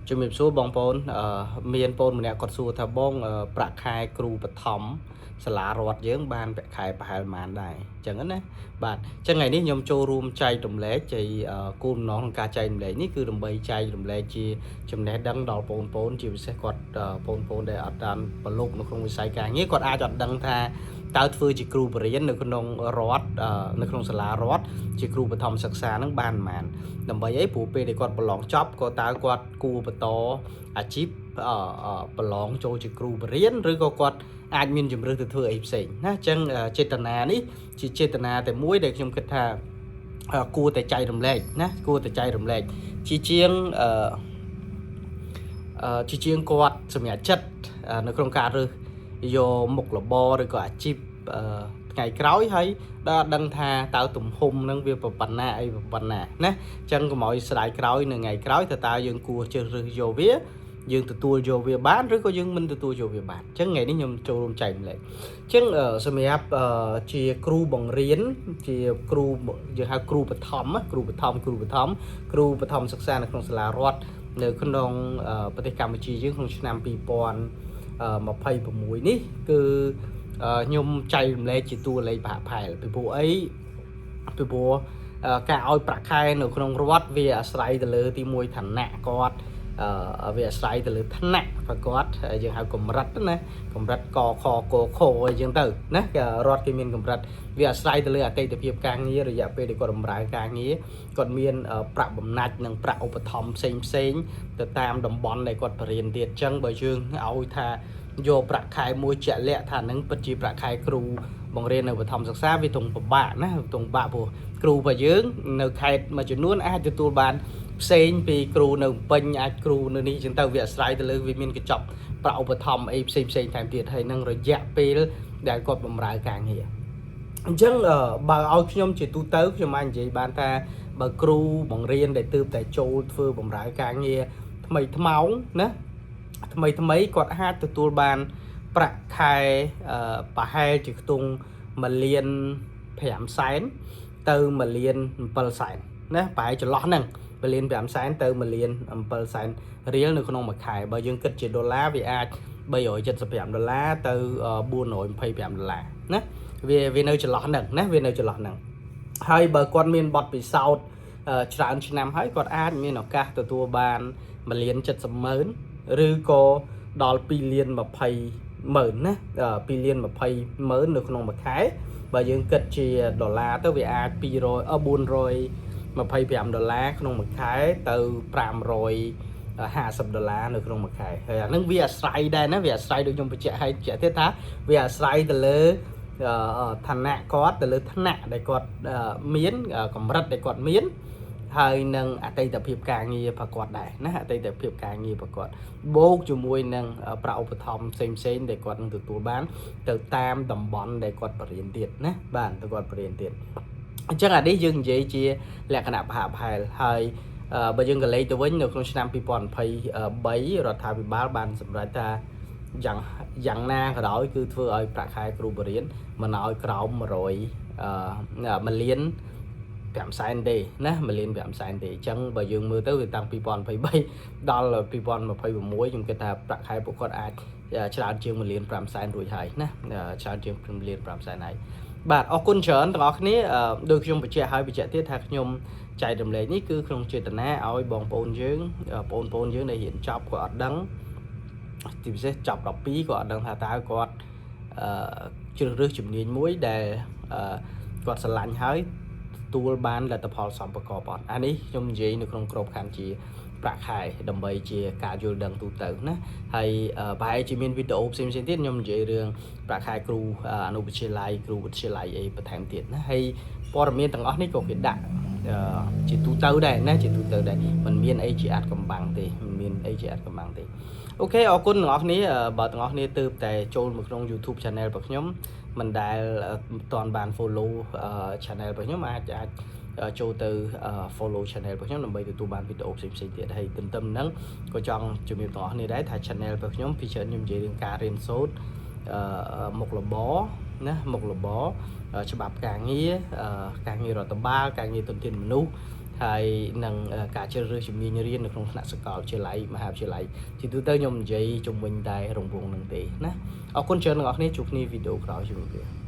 ជំរាបសួរបងប្អូនមានបងម្នាក់គាត់សួរថាបងប្រាក់ខែគ្រូបឋមសាលារដ្ឋយើងបានប្រាក់ខែប្រហែលប៉ុន្មានដែរអញ្ចឹងណាបាទអញ្ចឹងថ្ងៃនេះខ្ញុំចូលរួមចែករំលែកជាគោលបំណងក្នុងការចែករំលែកនេះគឺដើម្បីចែករំលែកជាចំណេះដឹងដល់បងប្អូនជាពិសេសគាត់បងប្អូនដែលអត់បានប្រឡូកនៅក្នុងវិស័យការងារគាត់អាចអត់ដឹងថាតើធ្វើជាគ្រូបរិញ្ញានៅក្នុងរដ្ឋនៅក្នុងសាលារដ្ឋជាគ្រូបឋមសិក្សានឹងបានប៉ុន្មានដើម្បីអីព្រោះពេលដែលគាត់ប្រឡងចប់ក៏តើគាត់គួរបន្តអាជីពប្រឡងចូលជាគ្រូបរិញ្ញាឬក៏គាត់អាចមានជំរឿនទៅធ្វើអីផ្សេងណាអញ្ចឹងចេតនានេះជាចេតនាតែមួយដែលខ្ញុំគិតថាគួរតែចែករំលែកណាគួរតែចែករំលែកជាជាងគាត់សម្រាប់ចិត្តនៅក្នុងការរើសយកមុខរបរឬក៏អាជីពថ្ងៃក្រោយហើយដល់ដឹងថាតើទំហំនឹងវាប៉ុណ្ណាអីប៉ុណ្ណាណាអញ្ចឹងកុំឲ្យស្ដាយក្រោយនៅថ្ងៃក្រោយតើយើងគួរជ្រើសរើសយកវាយើងទទួលយកវាបានឬក៏យើងមិនទទួលយកវាបានអញ្ចឹងថ្ងៃនេះខ្ញុំចូលរួមចែកម្លែកអញ្ចឹងសម្រាប់ជាគ្រូបង្រៀនជាគ្រូយើងហៅគ្រូបឋមគ្រូបឋមសិក្សានៅក្នុងសាលារដ្ឋនៅក្នុងប្រទេសកម្ពុជាយើងក្នុងឆ្នាំ2026នេះគឺខ្ញុំចែករំលែកជាតួលេខប្រហាក់ប្រហែលពីព្រោះអីពីព្រោះការឲ្យប្រាក់ខែនៅក្នុងរដ្ឋវាអាស្រ័យទៅលើទីមួយឋានៈគាត់វាអាស្រ័យទៅលើឋានៈប្រកបយើងហៅកម្រិតណាកម្រិតកខកខអីចឹងទៅណារដ្ឋគេមានកម្រិតវាអាស្រ័យទៅលើអតីតភាពការងាររយៈពេលដែលគាត់បម្រើការងារគាត់មានប្រាក់បំណាច់និងប្រាក់ឧបត្ថម្ភផ្សេងទៅតាមតំបន់ដែលគាត់បរៀនទៀតចឹងបើយើងឲ្យថាយកប្រាក់ខែមួយជាក់លាក់ថានឹងពិតជាប្រាក់ខែគ្រូបង្រៀននៅបឋមសិក្សាវាទងពិបាកណាទងពិបាកព្រោះគ្រូរបស់យើងនៅខេត្តមួយចំនួនអាចទទួលបានផ្សេងពីគ្រូនៅពេញអាចគ្រូនៅនេះចឹងទៅវាអាស្រ័យទៅលើវាមានកញ្ចប់ប្រាក់ឧបត្ថម្ភអីផ្សេងថែមទៀតហើយនឹងរយៈពេលដែលគាត់បម្រើការងារអញ្ចឹងបើឲ្យខ្ញុំជាទូទៅខ្ញុំអាចនិយាយបានថាបើគ្រូបង្រៀនដែលទើបតែចូលធ្វើបម្រើការងារថ្មីថ្មោងណាថ្មីគាត់អាចទទួលបានប្រាក់ខែប្រហែលជាខ្ទង់1លាន5សែនទៅ1លាន7សែនណាប្រហែលចន្លោះហ្នឹង1លាន5សែនទៅ1លាន7សែនរៀលនៅក្នុងមួយខែបើយើងគិតជាដុល្លារវាអាច$375ទៅ$425ណាវានៅចន្លោះហ្នឹងណាវានៅចន្លោះហ្នឹងហើយបើគាត់មានបទពិសោធន៍ច្រើនឆ្នាំហើយគាត់អាចមានឱកាសទទួលបាន$1.70,000ឬក៏ដល់$2.20,000ណា$2.20,000នៅក្នុងមួយខែបើយើងគិតជាដុល្លារទៅវាអាច$425ក្នុងមួយខែទៅ$550នៅក្នុងមួយខែហើយអានឹងវាអាស្រ័យដែរណាវាអាស្រ័យដូចខ្ញុំបញ្ជាក់ឲ្យទៀតថាវាអាស្រ័យទៅលើឋានៈគាត់ទៅលើឋានៈដែលគាត់មានកម្រិតដែលគាត់មានហើយនឹងអតីតភាពការងារប្រកបដែរណាអតីតភាពការងារបកគាត់បូកជាមួយនឹងប្រាក់ឧបត្ថម្ភផ្សេងដែលគាត់នឹងទទួលបានទៅតាមតំបន់ដែលគាត់បរៀនទៀតណាបាទទៅគាត់បរៀនទៀតអញ្ចឹងអានេះយើងនិយាយជាលក្ខណៈប្រហាក់ប្រហែលហើយបើយើងក៏លេខទៅវិញនៅក្នុងឆ្នាំ2023រដ្ឋាភិបាលបានសម្រេចថាយ៉ាងណាក៏ដោយគឺធ្វើឲ្យប្រាក់ខែគ្រូបរិញ្ញាមិនឲ្យក្រោម100លាន5សែនទេណា1លាន5សែនទេអញ្ចឹងបើយើងមើលទៅវាតាំង2023ដល់2026ខ្ញុំគិតថាប្រាក់ខែពួកគាត់អាចច្រើនជាង1លាន5សែនរួចហើយណាច្រើនជាង1លាន5សែនហើយបាទអរគុណច្រើនទាំងអស់គ្នាដូចខ្ញុំបញ្ជាក់ទៀតថាខ្ញុំចែករំលែកនេះគឺក្នុងចេតនាឲ្យបងប្អូនយើងយើងដែលរៀនចប់ក៏អត់ដឹងទីពិសេសចប់12ក៏អត់ដឹងថាតើគាត់ជ្រើសរើសជំនាញមួយដែលគាត់ស្រឡាញ់ហើយទទួលបានលទ្ធផលសមប្រកបអត់អានេះខ្ញុំនិយាយនៅក្នុងក្របខ័ណ្ឌជាប្រាក់ខែដើម្បីជាការយល់ដឹងទូទៅណាហើយប្រហែលជាមានវីដេអូផ្សេងទៀតខ្ញុំនិយាយរឿងប្រាក់ខែគ្រូអនុវិទ្យាល័យគ្រូវិទ្យាល័យអីបន្ថែមទៀតណាហើយព័ត៌មានទាំងអស់នេះក៏គេដាក់ជាទូទៅដែរណាជាទូទៅដែរมันមានអីជាអាចកំបាំងទេអូខេអរគុណទាំងអស់គ្នាបើទាំងអស់គ្នាទើបតែចូលមកក្នុង YouTube Channel របស់ខ្ញុំមិនដែលមិនទាន់បាន follow channel របស់ខ្ញុំអាចចូលទៅ follow channel របស់ខ្ញុំដើម្បីទទួលបានវីដេអូផ្សេងទៀតហើយទន្ទឹមនឹងក៏ចង់ជំរាបទាំងអស់គ្នាដែរថា channel របស់ខ្ញុំពីច្រើនខ្ញុំនិយាយរឿងការរៀនសូត្រមុខរបរណាមុខរបរច្បាប់ការងាររដ្ឋបាលការងារទុនធានមនុស្ស ហើយនឹងការជ្រើសរើសជំនាញរៀននៅក្នុងថ្នាក់សាកលវិទ្យាល័យមហាវិទ្យាល័យជាទូទៅខ្ញុំនិយាយជំវិញតែរង្វង់នឹងទេណាអរគុណច្រើនអ្នកនរគ្នាជួបគ្នាវីដេអូក្រោយជម្រាបលា